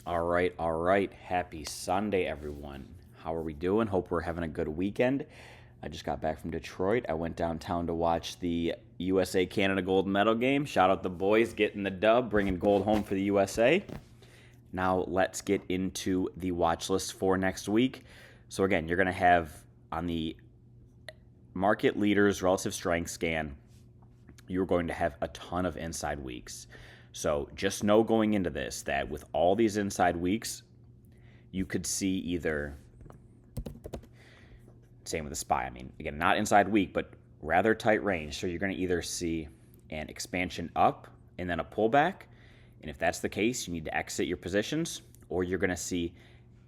All right. Happy Sunday, everyone. How are we doing? Hope we're having a good weekend. I just got back from Detroit. I went downtown to watch the USA Canada gold medal game. Shout out the boys getting the dub, bringing gold home for the USA. Now let's get into the watch list for next week. So again, you're going to have on the market leaders relative strength scan, you're going to have a ton of inside weeks. So just know going into this that with all these inside weeks, you could see either, same with the SPY, I mean, again, not inside week, but rather tight range. So you're going to either see an expansion up and then a pullback. And if that's the case, you need to exit your positions, or you're going to see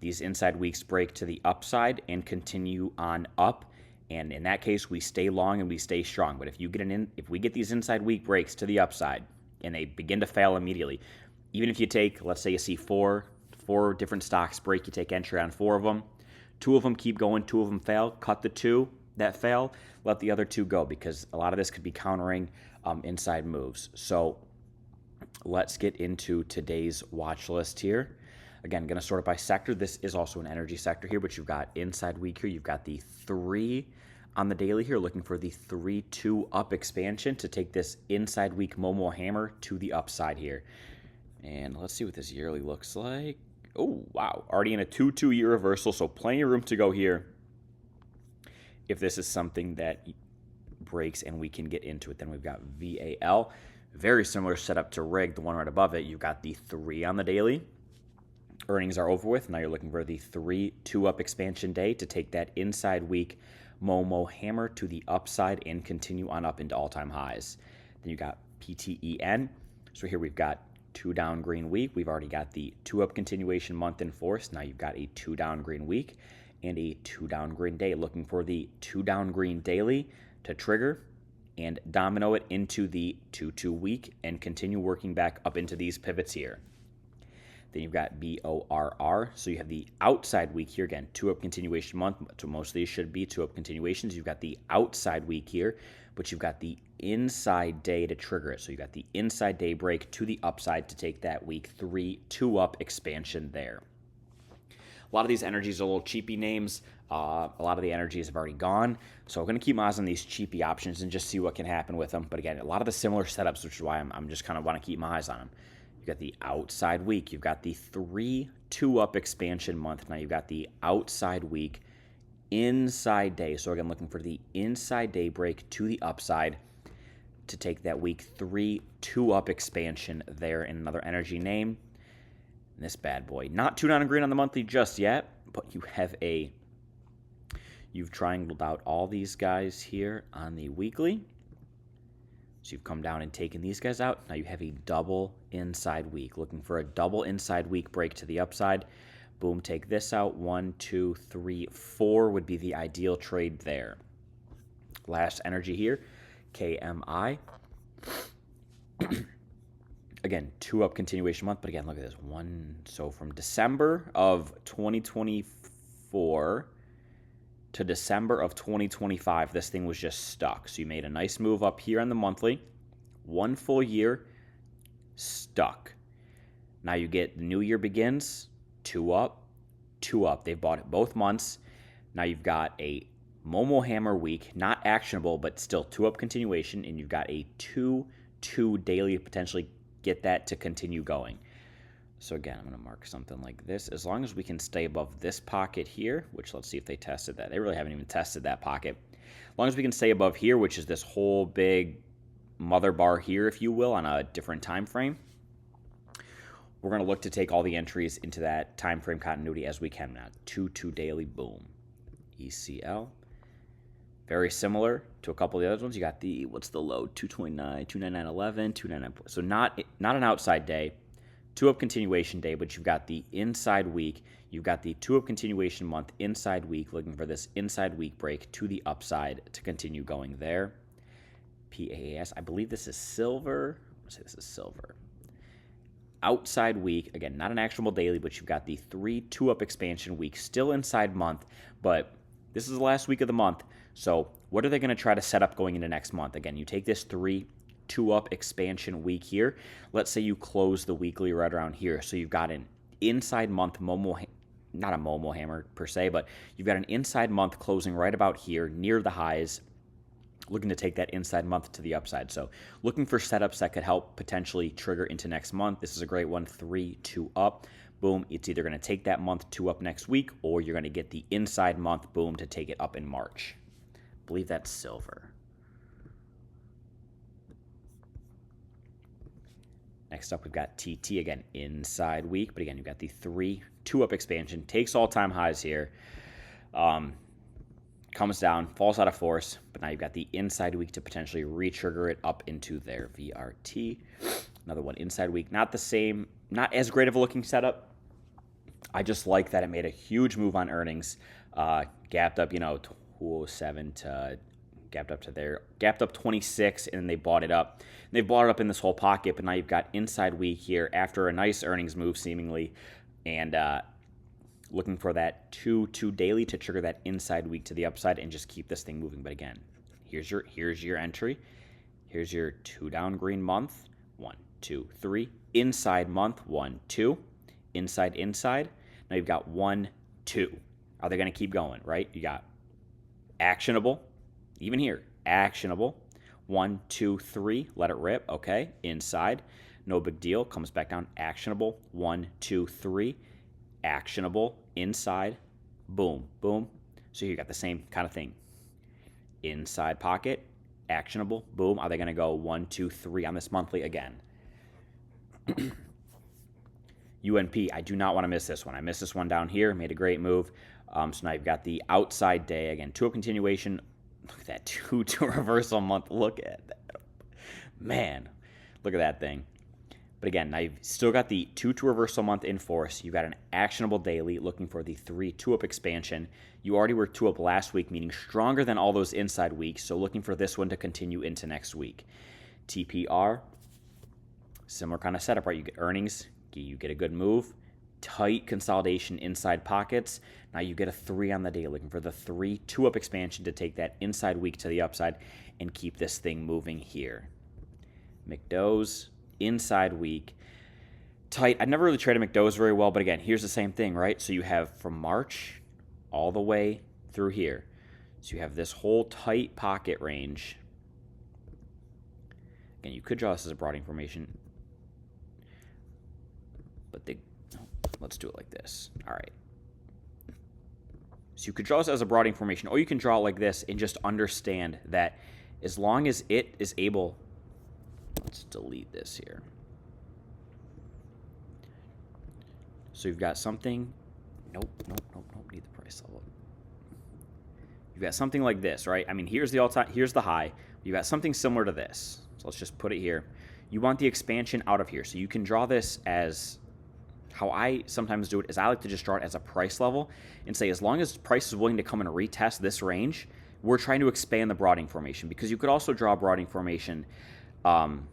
these inside weeks break to the upside and continue on up. And in that case, we stay long and we stay strong. But if we get these inside week breaks to the upside and they begin to fail immediately, even if you take, let's say you see four different stocks break, you take entry on 4 of them, 2 of them keep going, 2 of them fail, cut the 2 that fail, let the other 2 go, because a lot of this could be countering inside moves. So let's get into today's watch list here. Again, going to sort it by sector. This is also an energy sector here, but you've got inside week here. You've got the 3 on the daily here, looking for the 3-2 up expansion to take this inside week Momo hammer to the upside here. And let's see what this yearly looks like. Oh, wow. Already in a 2-2 year reversal, so plenty of room to go here if this is something that breaks and we can get into it. Then we've got VAL. Very similar setup to RIG, the one right above it. You've got the 3 on the daily. Earnings are over with. Now you're looking for the 3-2 up expansion day to take that inside week Momo hammer to the upside and continue on up into all-time highs. Then you got PTEN. So here we've got 2 down green week. We've already got the 2 up continuation month in force. Now you've got a 2 down green week and a 2 down green day. Looking for the 2 down green daily to trigger and domino it into the 2-2 week and continue working back up into these pivots here. Then you've got BORR. So you have the outside week here. Again, 2 up continuation month. So most of these should be 2 up continuations. You've got the outside week here, but you've got the inside day to trigger it. So you've got the inside day break to the upside to take that week 3-2 up expansion there. A lot of these energies are little cheapy names. A lot of the energies have already gone. So I'm going to keep my eyes on these cheapy options and just see what can happen with them. But again, a lot of the similar setups, which is why I'm just kind of want to keep my eyes on them. You've got the outside week. You've got the 3-2 up expansion month. Now you've got the outside week, inside day. So again, looking for the inside day break to the upside to take that week 3-2 up expansion there in another energy name. And this bad boy, not 2 down and green on the monthly just yet, but you've triangled out all these guys here on the weekly. So you've come down and taken these guys out. Now you have a double inside week. Looking for a double inside week break to the upside. Boom, take this out. 1, 2, 3, 4 would be the ideal trade there. Last energy here, KMI. Again, 2 up continuation month, but again, look at this. So from December of 2024 to December of 2025, this thing was just stuck. So you made a nice move up here on the monthly. 1 full year, stuck. Now you get the new year begins, 2 up, 2 up. They've bought it both months. Now you've got a Momo hammer week, not actionable, but still 2 up continuation, and you've got a 2-2 daily to potentially get that to continue going. So again, I'm going to mark something like this. As long as we can stay above this pocket here, which let's see if they tested that. They really haven't even tested that pocket. As long as we can stay above here, which is this whole big mother bar here, if you will, on a different time frame, we're going to look to take all the entries into that time frame continuity as we can now. 2-2 daily, boom. ECL. Very similar to a couple of the other ones. You got the, what's the low? 229, 299.11, 299. So not an outside day. 2 up continuation day, but you've got the inside week. You've got the 2 up continuation month inside week, looking for this inside week break to the upside to continue going there. PAAS, I believe this is silver. Let's say this is silver. Outside week, again, not an actionable daily, but you've got the 3-2 up expansion week, still inside month, but this is the last week of the month. So what are they going to try to set up going into next month? Again, you take this 3-2 up expansion week here. Let's say you close the weekly right around here. So you've got an inside month not a Momo hammer per se, but you've got an inside month closing right about here near the highs, looking to take that inside month to the upside. So looking for setups that could help potentially trigger into next month. This is a great one, 3-2 up. Boom, it's either going to take that month 2 up next week, or you're going to get the inside month, boom, to take it up in March. I believe that's silver. Next up, we've got TT, again, inside week. But again, you've got the 3-2 up expansion. Takes all-time highs here. Comes down, falls out of force. But now you've got the inside week to potentially re-trigger it up into their VRT. Another one inside week. Not the same, not as great of a looking setup. I just like that it made a huge move on earnings. Gapped up, 207 to gapped up 26, and then they bought it up. And they've bought it up in this whole pocket, but now you've got inside week here after a nice earnings move seemingly, and looking for that 2 daily to trigger that inside week to the upside and just keep this thing moving. But again, here's your entry. Here's your 2 down green month. 1, 2, 3. Inside month. 1, 2. Inside. Now you've got 1, 2. Are they going to keep going, right? You got actionable. Even here, actionable. 1, 2, 3. Let it rip. Okay. Inside. No big deal. Comes back down. Actionable. 1, 2, 3. Actionable. Inside. Boom. Boom. So you got the same kind of thing. Inside pocket. Actionable. Boom. Are they going to go 1, 2, 3 on this monthly again? UNP, I do not want to miss this one. I missed this one down here. Made a great move. So now you've got the outside day. Again, 2 up continuation. Look at that 2 to reversal month. Look at that. Man, look at that thing. But again, now you've still got the 2 to reversal month in force. You've got an actionable daily looking for the 3-2 up expansion. You already were 2 up last week, meaning stronger than all those inside weeks. So looking for this one to continue into next week. TPR, similar kind of setup, right? You get earnings, you get a good move, tight consolidation inside pockets. Now you get a 3 on the day, looking for the 3-2 up expansion to take that inside week to the upside and keep this thing moving here. McDo's, inside week, tight. I never really traded McDo's very well, but again, here's the same thing, right? So you have from March all the way through here. So you have this whole tight pocket range. Again, you could draw this as a broadening formation, but let's do it like this. All right. So you could draw this as a broadening formation, or you can draw it like this and just understand that as long as it is able, let's delete this here. So you've got something, nope, need the price level. You've got something like this, right? I mean, here's the all-time, here's the high. You've got something similar to this. So let's just put it here. You want the expansion out of here. So you can draw this as, how I sometimes do it is I like to just draw it as a price level and say as long as price is willing to come and retest this range, we're trying to expand the broadening formation, because you could also draw a broadening formation. I don't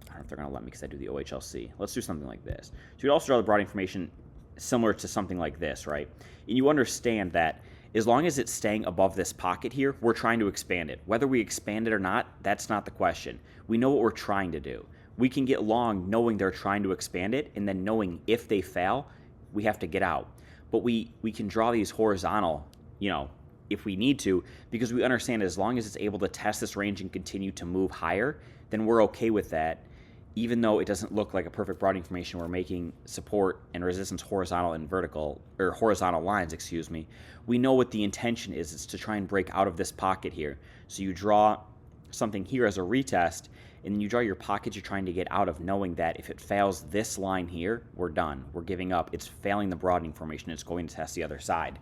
know if they're going to let me because I do the OHLC. Let's do something like this. So you could also draw the broadening formation similar to something like this, right? And you understand that as long as it's staying above this pocket here, we're trying to expand it. Whether we expand it or not, that's not the question. We know what we're trying to do. We can get long knowing they're trying to expand it, and then knowing if they fail, we have to get out. But we can draw these horizontal, if we need to, because we understand as long as it's able to test this range and continue to move higher, then we're okay with that. Even though it doesn't look like a perfect broadening formation, we're making support and resistance horizontal and vertical, or horizontal lines, we know what the intention is. It's to try and break out of this pocket here. So you draw something here as a retest, and then you draw your pockets you're trying to get out of, knowing that if it fails this line here, we're done. We're giving up. It's failing the broadening formation. It's going to test the other side.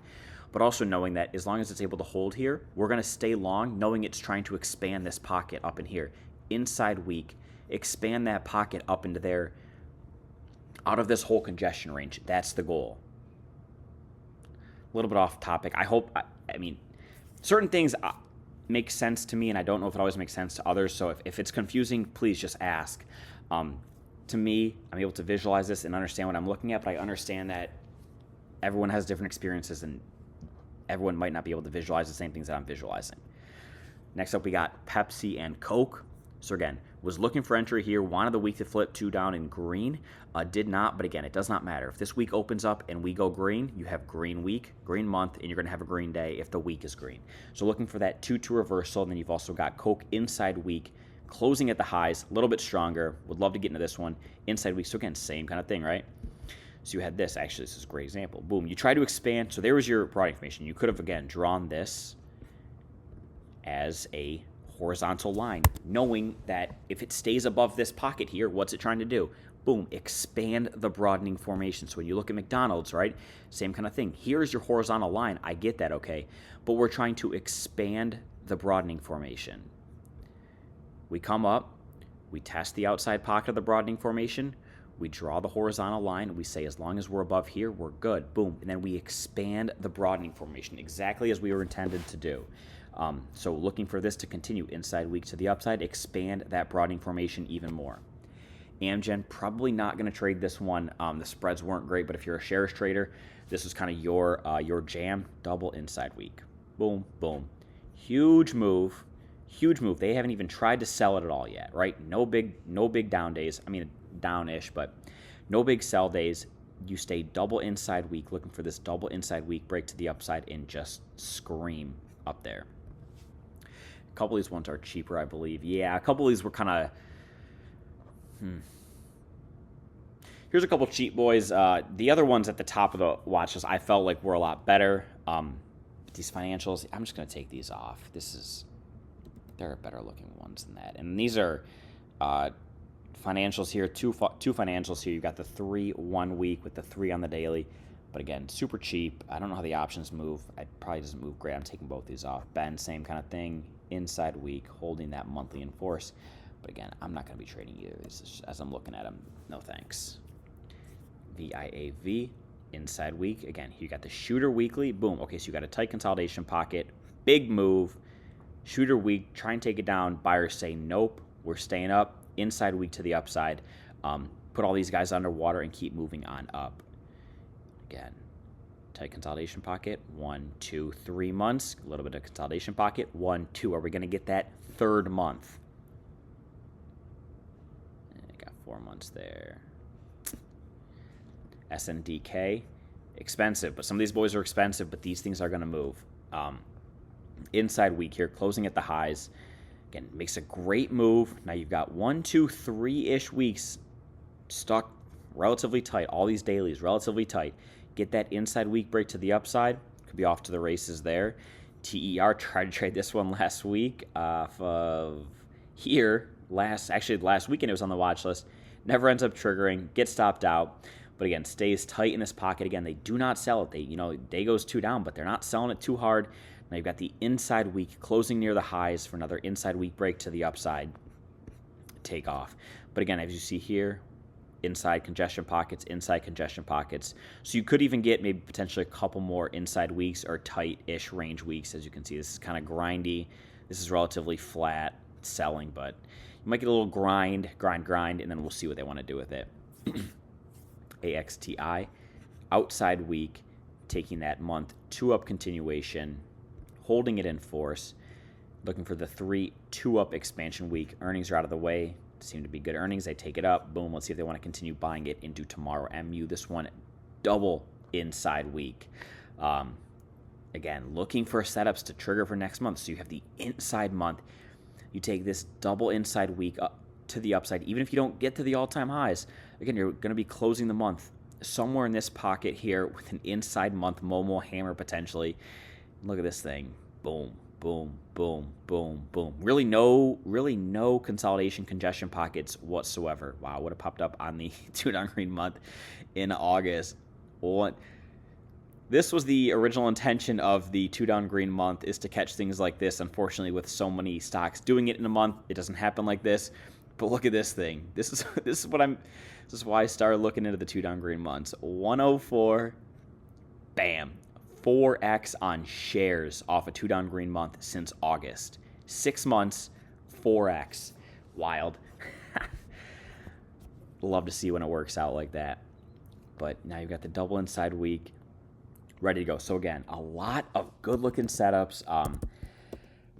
But also knowing that as long as it's able to hold here, we're going to stay long, knowing it's trying to expand this pocket up in here. Inside week, expand that pocket up into there, out of this whole congestion range. That's the goal. A little bit off topic. I mean, certain things make sense to me, and I don't know if it always makes sense to others. So if it's confusing, please just ask. To me, I'm able to visualize this and understand what I'm looking at, but I understand that everyone has different experiences, and everyone might not be able to visualize the same things that I'm visualizing. Next up, we got Pepsi and Coke. So again, was looking for entry here, wanted the week to flip 2 down in green, did not, but again, it does not matter. If this week opens up and we go green, you have green week, green month, and you're going to have a green day if the week is green. So looking for that 2-2 reversal, and then you've also got Coke inside week, closing at the highs, a little bit stronger. Would love to get into this one. Inside week, so again, same kind of thing, right? So you had this. Actually, this is a great example. Boom, you try to expand. So there was your broad information. You could have, again, drawn this as a horizontal line, knowing that if it stays above this pocket here, what's it trying to do? Boom, expand the broadening formation. So when you look at McDonald's, right, same kind of thing. Here's your horizontal line. I get that, okay? But we're trying to expand the broadening formation. We come up, we test the outside pocket of the broadening formation, we draw the horizontal line, we say as long as we're above here, we're good. Boom, and then we expand the broadening formation exactly as we were intended to do. So looking for this to continue inside week to the upside, expand that broadening formation even more. Amgen, probably not going to trade this one. The spreads weren't great, but if you're a shares trader, this was kind of your jam. Double inside week. Boom, boom. Huge move. Huge move. They haven't even tried to sell it at all yet, right? No big down days. I mean, down-ish, but no big sell days. You stay double inside week, looking for this double inside week break to the upside and just scream up there. A couple of these ones are cheaper, I believe. Yeah, a couple of these were kind of... Here's a couple cheap boys. The other ones at the top of the watch list I felt like were a lot better. These financials, I'm just going to take these off. There are better looking ones than that. And these are financials here, two financials here. You've got the 3 1 week with the 3 on the daily. But again, super cheap. I don't know how the options move. It probably doesn't move great. I'm taking both these off. Ben, same kind of thing. Inside week, holding that monthly in force. But again, I'm not going to be trading either of these as I'm looking at them. No thanks. VIAV, inside week. Again, you got the shooter weekly. Boom. Okay, so you got a tight consolidation pocket. Big move. Shooter week. Try and take it down. Buyers say, nope, we're staying up. Inside week to the upside. Put all these guys underwater and keep moving on up. Again, tight consolidation pocket. 1, 2, 3 months. A little bit of consolidation pocket. 1, 2. Are we going to get that third month? I got 4 months there. SNDK, expensive, but some of these boys are expensive, but these things are going to move. Inside week here, closing at the highs. Again, makes a great move. Now you've got 1, 2, 3-ish weeks stuck relatively tight. All these dailies relatively tight. Get that inside week break to the upside. Could be off to the races there. TER tried to trade this one last week off of here. Last weekend it was on the watch list. Never ends up triggering. Gets stopped out. But again, stays tight in this pocket. Again, they do not sell it. Day goes 2 down, but they're not selling it too hard. Now you've got the inside week closing near the highs for another inside week break to the upside. Take off. But again, as you see here, inside congestion pockets. So you could even get maybe potentially a couple more inside weeks or tight-ish range weeks. As you can see, this is kind of grindy. This is relatively flat selling, but you might get a little grind, and then we'll see what they want to do with it. AXTI, outside week, taking that month 2-up continuation, holding it in force, looking for the 3 2-up expansion week. Earnings are out of the way. Seem to be good earnings. They take it up. Boom. Let's see if they want to continue buying it into tomorrow. MU, this one, double inside week. Again, looking for setups to trigger for next month. So you have the inside month. You take this double inside week up to the upside, even if you don't get to the all-time highs. Again, you're going to be closing the month somewhere in this pocket here with an inside month Momo hammer potentially. Look at this thing. Boom, boom, boom, boom, boom. Really no consolidation congestion pockets whatsoever. Wow, would have popped up on the 2 down green month in August. This was the original intention of the 2 down green month, is to catch things like this. Unfortunately, with so many stocks doing it in a month, it doesn't happen like this. But look at this thing. This is why I started looking into the 2 down green months. 104, bam, 4x on shares off a 2 down green month since August. 6 months, 4x, wild. Love to see when it works out like that. But now you've got the double inside week ready to go. So again, a lot of good looking setups.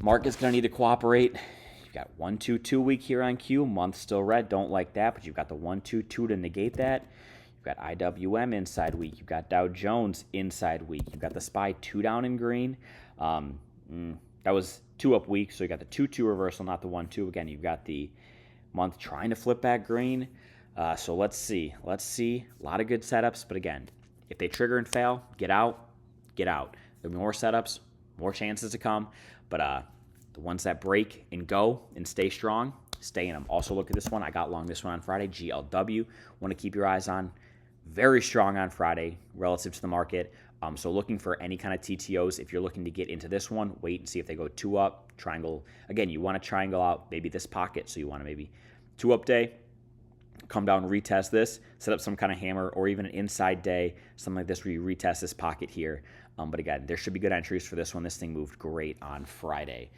Market's gonna need to cooperate. You've got 1, 2, 2 week here on Q. Month still red. Don't like that, but you've got the 1, 2, 2 to negate that. You've got IWM inside week. You've got Dow Jones inside week. You've got the SPY 2 down in green. That was 2 up week, so you got the 2, 2 reversal, not the 1, 2. Again, you've got the month trying to flip back green. So let's see. A lot of good setups, but again, if they trigger and fail, get out. There'll be more setups, more chances to come, but the ones that break and go and stay strong, stay in them. Also look at this one. I got long this one on Friday, GLW. Want to keep your eyes on. Very strong on Friday relative to the market. So looking for any kind of TTOs. If you're looking to get into this one, wait and see if they go 2 up, triangle. Again, you want to triangle out maybe this pocket, so you want to maybe 2 up day, come down and retest this, set up some kind of hammer, or even an inside day, something like this where you retest this pocket here. But again, there should be good entries for this one. This thing moved great on Friday.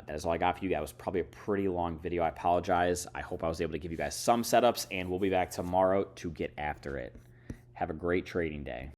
That is all I got for you. That was probably a pretty long video. I apologize. I hope I was able to give you guys some setups, and we'll be back tomorrow to get after it. Have a great trading day.